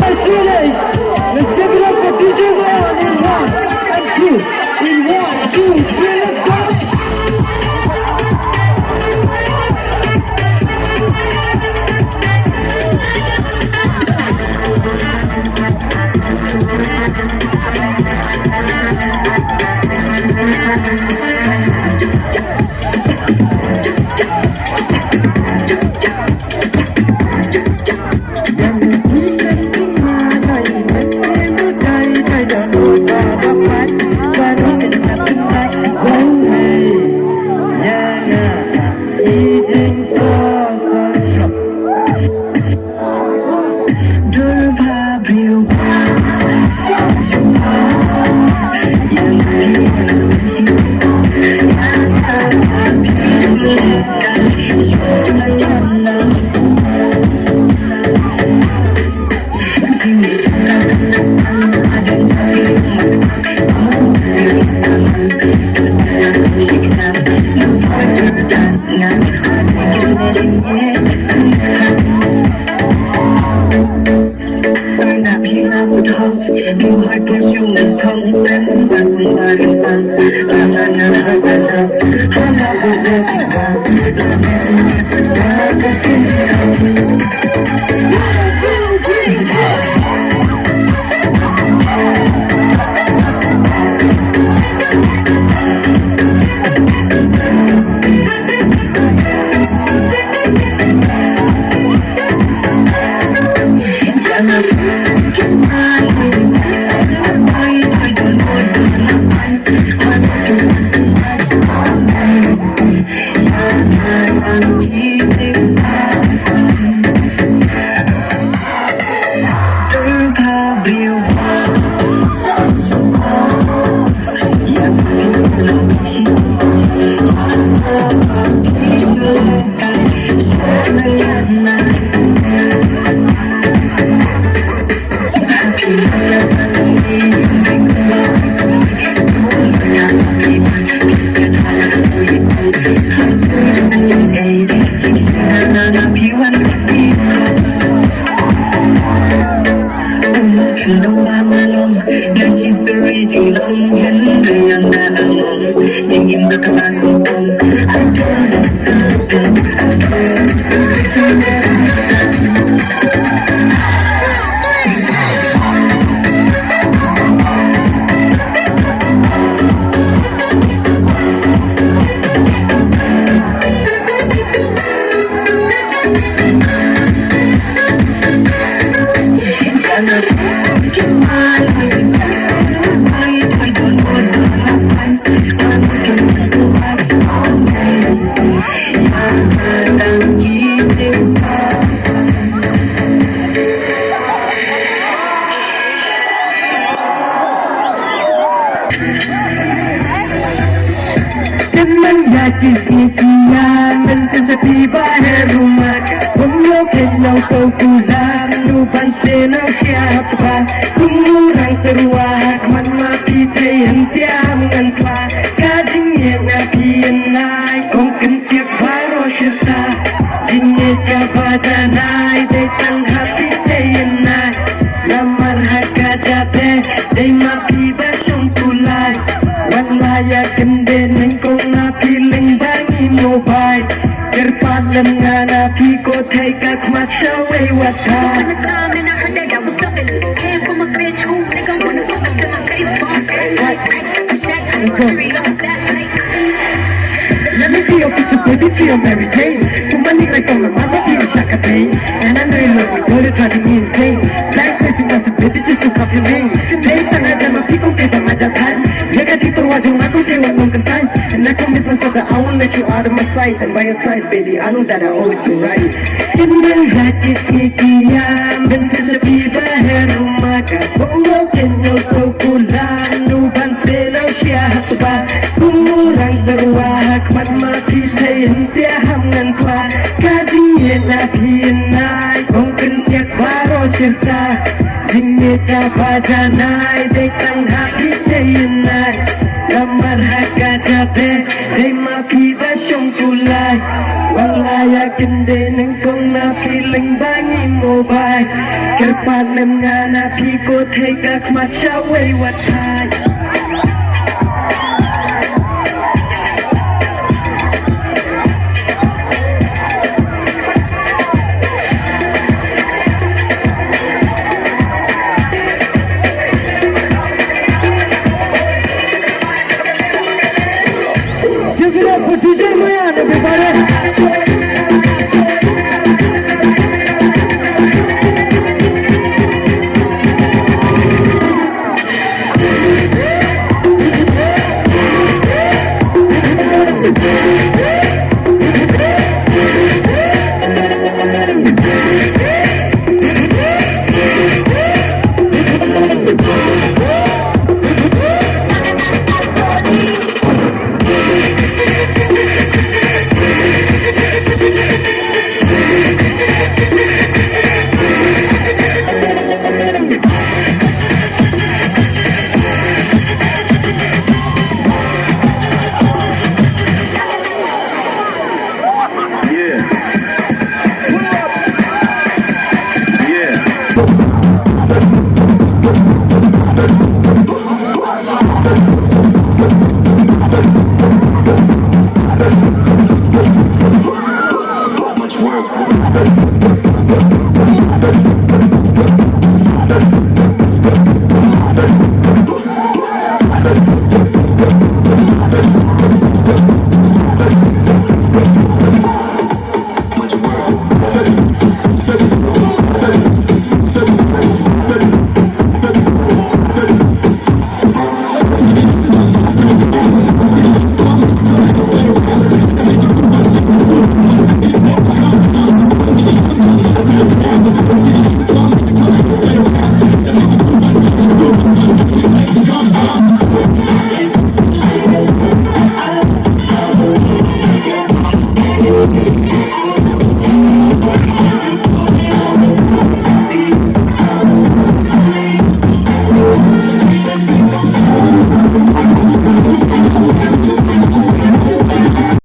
Let's give it up for DJ Ron in 1 and 2. In 1, 2, 3, let's go! And by your side, baby, I know that I always do right. In the night, it's sneaky, I'm into the people, Herumaka. Oh, can you go Kula? No one say no, she has to buy. Kumurang the Wak, Matma Pita, and Teham and Kwa. Kaji and Napi and I, Konkan Yakbaro Shirta. Jimita Pajanai, they can happy day and night. Kamar haka jabe Hey ma piba syong tulai Walaya kende nengkong na piling bangi mobile Kerpanem nga na piko take ak macha way watai